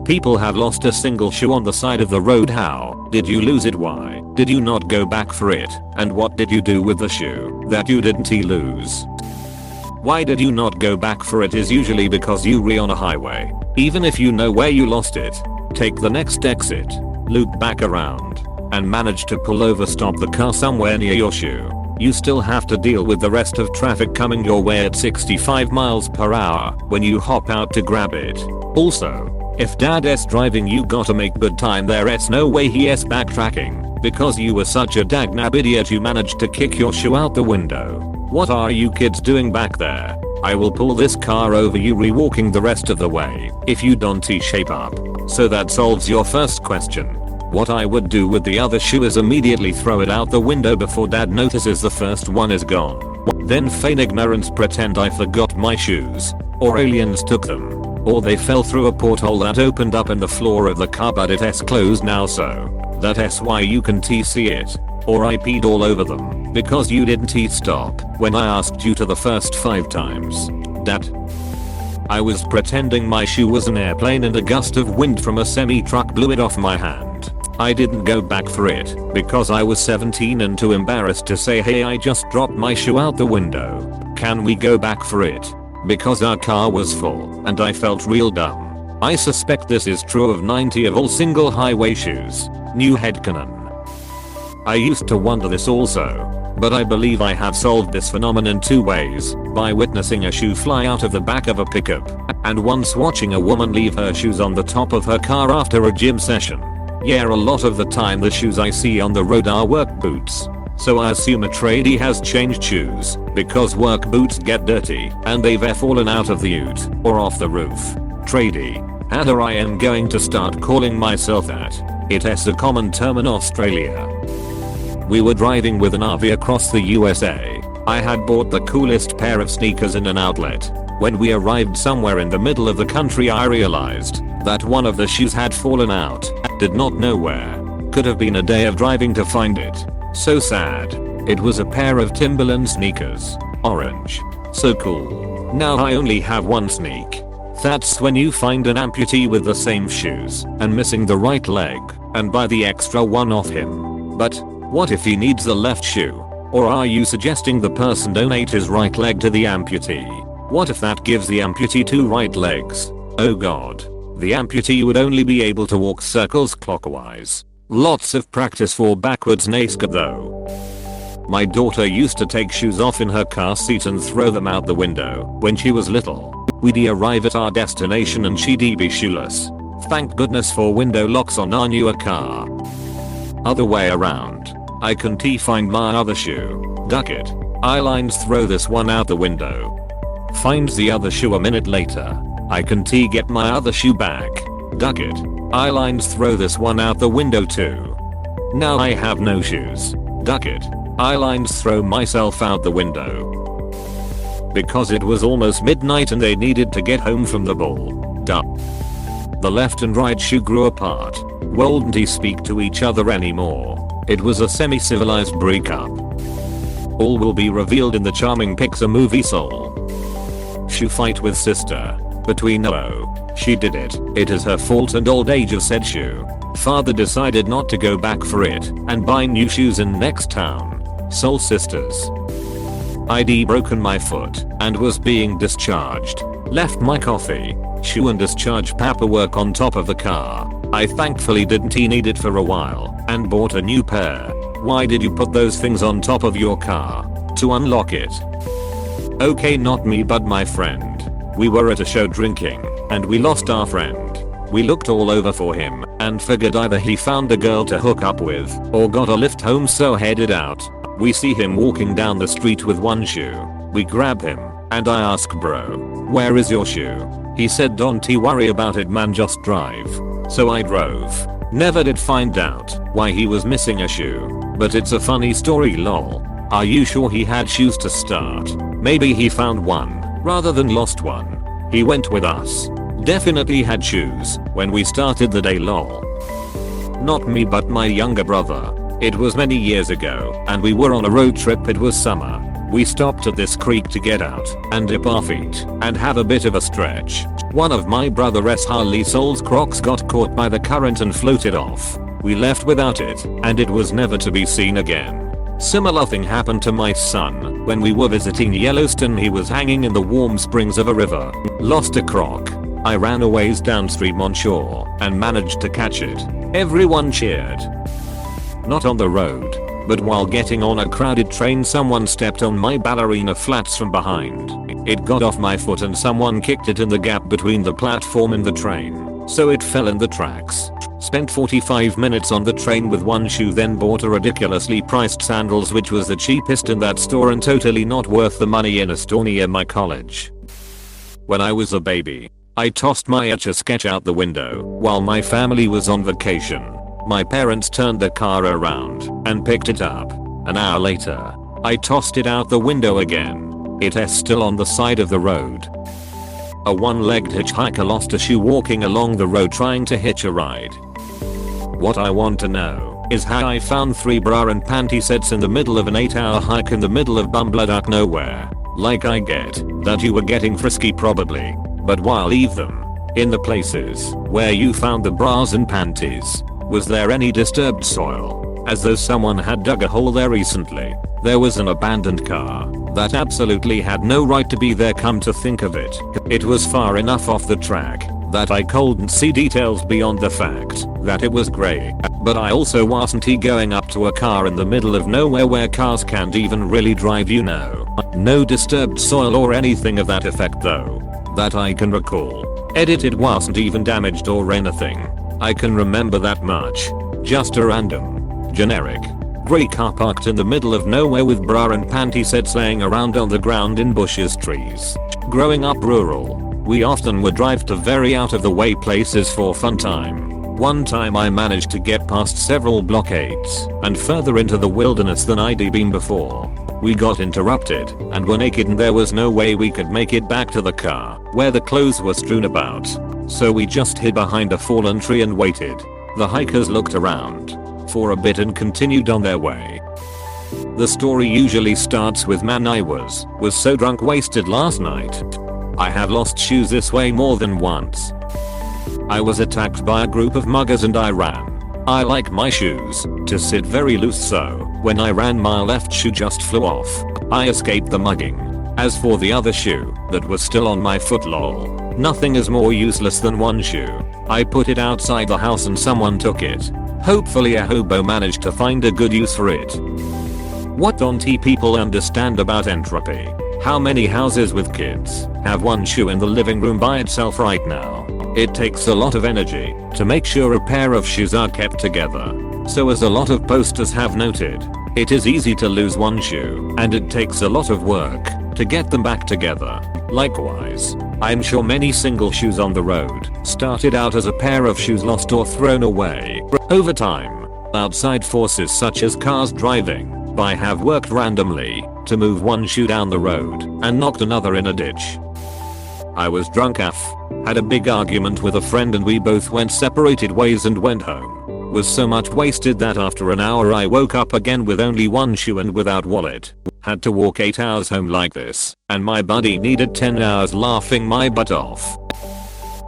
People have lost a single shoe on the side of the road. How did you lose it? Why did you not go back for it? And what did you do with the shoe that you didn't lose? Why did you not go back for it is usually because you were on a highway. Even if you know where you lost it, take the next exit, loop back around, and manage to pull over, stop the car somewhere near your shoe. You still have to deal with the rest of traffic coming your way at 65 miles per hour when you hop out to grab it. Also, if dad's driving, you gotta make good time. There's no way he's backtracking because you were such a dagnab idiot you managed to kick your shoe out the window. What are you kids doing back there? I will pull this car over you re-walking the rest of the way if you don't shape up. So that solves your first question. What I would do with the other shoe is immediately throw it out the window before dad notices the first one is gone. Then feign ignorance, pretend I forgot my shoes, or aliens took them, or they fell through a porthole that opened up in the floor of the car but it's closed now, so that's why you can see it. Or I peed all over them because you didn't stop when I asked you to the first 5 times. Dad. I was pretending my shoe was an airplane and a gust of wind from a semi-truck blew it off my hand. I didn't go back for it because I was 17 and too embarrassed to say, hey, I just dropped my shoe out the window. Can we go back for it? Because our car was full and I felt real dumb. I suspect this is true of 90 of all single highway shoes. New headcanon. I used to wonder this also, but I believe I have solved this phenomenon 2 ways: by witnessing a shoe fly out of the back of a pickup, and once watching a woman leave her shoes on the top of her car after a gym session. Yeah, a lot of the time the shoes I see on the road are work boots. So I assume a tradie has changed shoes, because work boots get dirty and they've fallen out of the ute or off the roof. Tradie. Adder, I am going to start calling myself that. It's a common term in Australia. We were driving with an RV across the USA. I had bought the coolest pair of sneakers in an outlet. When we arrived somewhere in the middle of the country, I realized that one of the shoes had fallen out. Did not know where. Could have been a day of driving to find it. So sad. It was a pair of Timberland sneakers. Orange. So cool. Now I only have one sneak. That's when you find an amputee with the same shoes and missing the right leg and buy the extra one off him. But what if he needs the left shoe? Or are you suggesting the person donate his right leg to the amputee? What if that gives the amputee 2 right legs? Oh god. The amputee would only be able to walk circles clockwise. Lots of practice for backwards Naska though. My daughter used to take shoes off in her car seat and throw them out the window when she was little. We'd arrive at our destination and she'd be shoeless. Thank goodness for window locks on our newer car. Other way around. I can find my other shoe. Duck it. Eyelines, throw this one out the window. Finds the other shoe a minute later. I can get my other shoe back. Duck it. Eyelines, throw this one out the window too. Now I have no shoes. Duck it. Eyelines, throw myself out the window. Because it was almost midnight and they needed to get home from the ball. Duh. The left and right shoe grew apart. Wouldn't speak to each other anymore. It was a semi-civilized breakup. All will be revealed in the charming Pixar movie Soul. Shoe fight with sister. Between she did it. It is her fault and old age of said shoe. Father decided not to go back for it and buy new shoes in next town. Soul sisters. I'd broken my foot and was being discharged. Left my coffee, shoe and discharge paperwork on top of the car. I thankfully didn't need it for a while and bought a new pair. Why did you put those things on top of your car? To unlock it. Okay, not me but my friend. We were at a show drinking and we lost our friend. We looked all over for him and figured either he found a girl to hook up with or got a lift home, so headed out. We see him walking down the street with one shoe. We grab him and I ask, bro, where is your shoe? He said, don't worry about it man, just drive. So I drove. Never did find out why he was missing a shoe, but it's a funny story lol. Are you sure he had shoes to start? Maybe he found one rather than lost one. He went with us. Definitely had shoes when we started the day lol. Not me but my younger brother. It was many years ago and we were on a road trip. It was summer. We stopped at this creek to get out and dip our feet and have a bit of a stretch. One of my brother's Harley Soul's Crocs got caught by the current and floated off. We left without it and it was never to be seen again. Similar thing happened to my son when we were visiting Yellowstone. He was hanging in the warm springs of a river. Lost a croc. I ran a ways downstream on shore and managed to catch it. Everyone cheered. Not on the road, but while getting on a crowded train someone stepped on my ballerina flats from behind. It got off my foot and someone kicked it in the gap between the platform and the train, so it fell in the tracks. Spent 45 minutes on the train with one shoe, then bought a ridiculously priced sandals which was the cheapest in that store and totally not worth the money in a store near my college. When I was a baby, I tossed my Etch-a-Sketch out the window while my family was on vacation. My parents turned the car around and picked it up. An hour later, I tossed it out the window again. It is still on the side of the road. A one-legged hitchhiker lost a shoe walking along the road trying to hitch a ride. What I want to know is how I found 3 bra and panty sets in the middle of an 8-hour hike in the middle of bumbleduck nowhere. Like, I get that you were getting frisky probably, but why leave them in the places where you found the bras and panties? Was there any disturbed soil? As though someone had dug a hole there recently. There was an abandoned car that absolutely had no right to be there. Come to think of it, it was far enough off the track that I couldn't see details beyond the fact that it was grey. But I also wasn't going up to a car in the middle of nowhere where cars can't even really drive, you know. No disturbed soil or anything of that effect though, that I can recall. It wasn't even damaged or anything. I can remember that much. Just a random, generic, grey car parked in the middle of nowhere with bra and panty sets laying around on the ground in bushes, trees. Growing up rural, we often would drive to very out of the way places for fun time. One time I managed to get past several blockades and further into the wilderness than I'd been before. We got interrupted and were naked and there was no way we could make it back to the car where the clothes were strewn about. So we just hid behind a fallen tree and waited. The hikers looked around for a bit and continued on their way. The story usually starts with, man, I was so drunk wasted last night. I have lost shoes this way more than once. I was attacked by a group of muggers and I ran. I like my shoes to sit very loose, so when I ran my left shoe just flew off. I escaped the mugging. As for the other shoe that was still on my foot, lol. Nothing is more useless than one shoe. I put it outside the house and someone took it. Hopefully a hobo managed to find a good use for it. What don't people understand about entropy? How many houses with kids have one shoe in the living room by itself right now? It takes a lot of energy to make sure a pair of shoes are kept together. So as a lot of posters have noted, it is easy to lose one shoe and it takes a lot of work to get them back together. Likewise, I'm sure many single shoes on the road started out as a pair of shoes lost or thrown away. Over time, outside forces such as cars driving by have worked randomly to move one shoe down the road and knocked another in a ditch. I was drunk AF, had a big argument with a friend and we both went separated ways and went home. Was so much wasted that after an hour I woke up again with only one shoe and without wallet. Had to walk 8 hours home like this, and my buddy needed 10 hours laughing my butt off.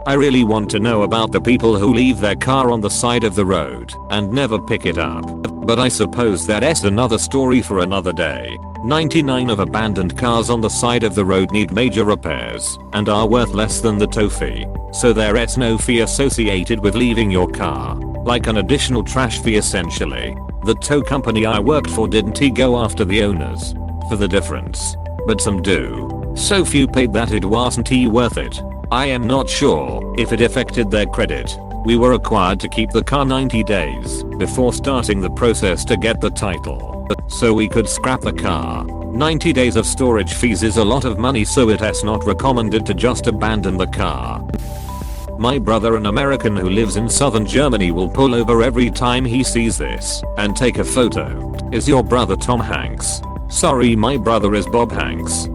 I really want to know about the people who leave their car on the side of the road and never pick it up. But I suppose that's another story for another day. 99 of abandoned cars on the side of the road need major repairs and are worth less than the tow fee. So there's no fee associated with leaving your car. Like an additional trash fee essentially. The tow company I worked for didn't go after the owners for the difference, but some do. So few paid that it wasn't worth it. I am not sure if it affected their credit. We were required to keep the car 90 days before starting the process to get the title, so we could scrap the car. 90 days of storage fees is a lot of money, so it is not recommended to just abandon the car. My brother, an American who lives in southern Germany, will pull over every time he sees this and take a photo. Is your brother Tom Hanks? Sorry, my brother is Bob Hanks.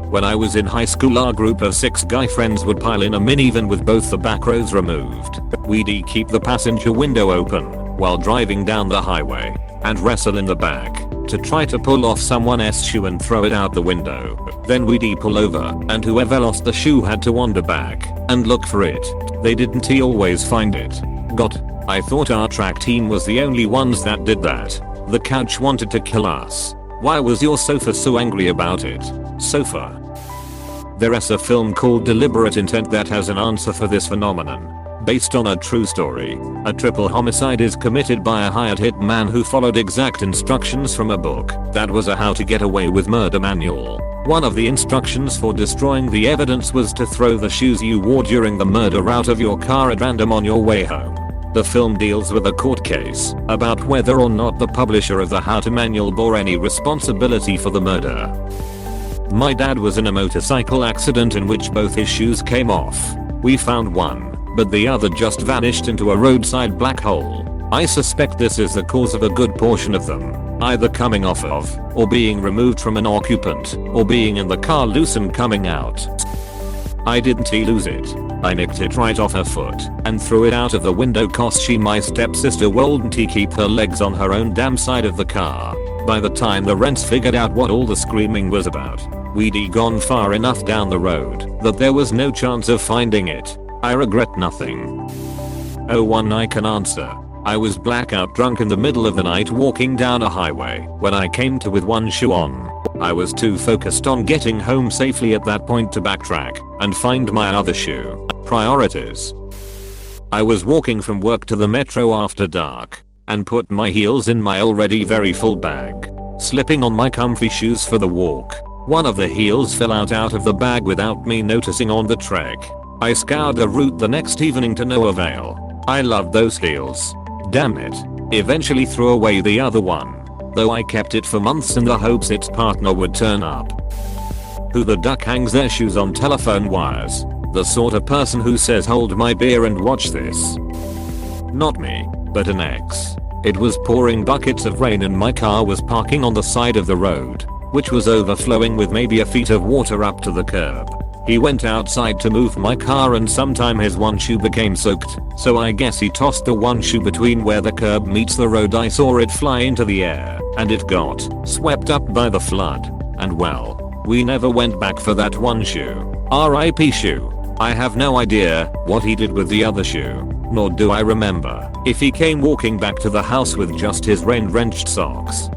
When I was in high school, our group of 6 guy friends would pile in a minivan with both the back rows removed. We'd keep the passenger window open while driving down the highway and wrestle in the back. to try to pull off someone else's shoe and throw it out the window. Then we'd pull over and whoever lost the shoe had to wander back and look for it. They didn't always find it. God, I thought our track team was the only ones that did that. The couch wanted to kill us. Why was your sofa so angry about it? Sofa. There is a film called Deliberate Intent that has an answer for this phenomenon. Based on a true story, a triple homicide is committed by a hired hitman who followed exact instructions from a book that was a how to get away with murder manual. One of the instructions for destroying the evidence was to throw the shoes you wore during the murder out of your car at random on your way home. The film deals with a court case about whether or not the publisher of the how-to manual bore any responsibility for the murder. My dad was in a motorcycle accident in which both his shoes came off. We found one, but the other just vanished into a roadside black hole. I suspect this is the cause of a good portion of them, either coming off of, or being removed from an occupant, or being in the car loose and coming out. I didn't lose it. I nicked it right off her foot and threw it out of the window cause she my stepsister wouldn't keep her legs on her own damn side of the car. By the time the rents figured out what all the screaming was about, we'd gone far enough down the road that there was no chance of finding it. I regret nothing. Oh, one I can answer. I was blackout drunk in the middle of the night walking down a highway when I came to with one shoe on. I was too focused on getting home safely at that point to backtrack and find my other shoe. Priorities. I was walking from work to the metro after dark and put my heels in my already very full bag, slipping on my comfy shoes for the walk. One of the heels fell out of the bag without me noticing on the trek. I scoured the route the next evening to no avail. I loved those heels. Damn it. Eventually threw away the other one, though I kept it for months in the hopes its partner would turn up. Who the duck hangs their shoes on telephone wires? The sort of person who says hold my beer and watch this. Not me, but an ex. It was pouring buckets of rain and my car was parking on the side of the road, which was overflowing with maybe a feet of water up to the curb. He went outside to move my car and sometime his one shoe became soaked, so I guess he tossed the one shoe between where the curb meets the road. I saw it fly into the air and it got swept up by the flood. And well, we never went back for that one shoe. RIP shoe. I have no idea what he did with the other shoe, nor do I remember if he came walking back to the house with just his rain-drenched socks.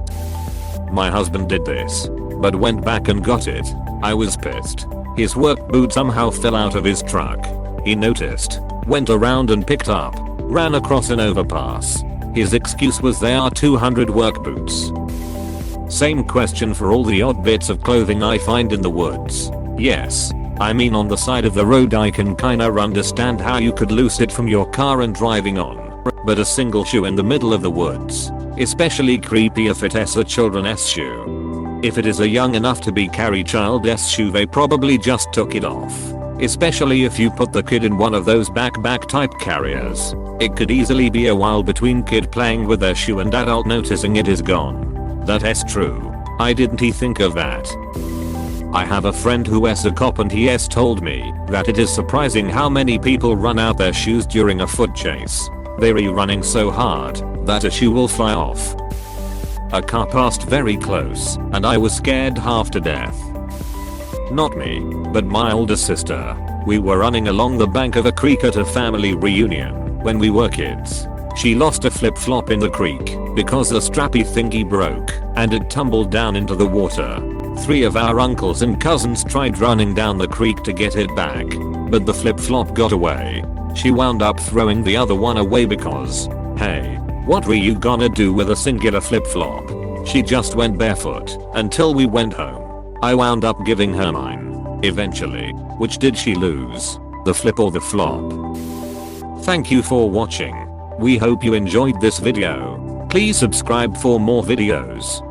My husband did this, but went back and got it. I was pissed. His work boot somehow fell out of his truck. He noticed, went around and picked up, ran across an overpass. His excuse was there are 200 work boots. Same question for all the odd bits of clothing I find in the woods. Yes, I mean on the side of the road I can kinda understand how you could loose it from your car and driving on. But a single shoe in the middle of the woods, especially creepy if it is a children's shoe. If it is a young enough to be carry child's shoe they probably just took it off. Especially if you put the kid in one of those backpack type carriers. It could easily be a while between kid playing with their shoe and adult noticing it is gone. That is true. I didn't think of that. I have a friend who is a cop and he has told me that it is surprising how many people run out their shoes during a foot chase. They're running so hard that a shoe will fly off. A car passed very close and I was scared half to death. Not me, but my older sister. We were running along the bank of a creek at a family reunion when we were kids. She lost a flip-flop in the creek because the strappy thingy broke and it tumbled down into the water. 3 of our uncles and cousins tried running down the creek to get it back, but the flip-flop got away. She wound up throwing the other one away because, hey, what were you gonna do with a singular flip-flop? She just went barefoot until we went home. I wound up giving her mine. Eventually. Which did she lose? The flip or the flop? Thank you for watching. We hope you enjoyed this video. Please subscribe for more videos.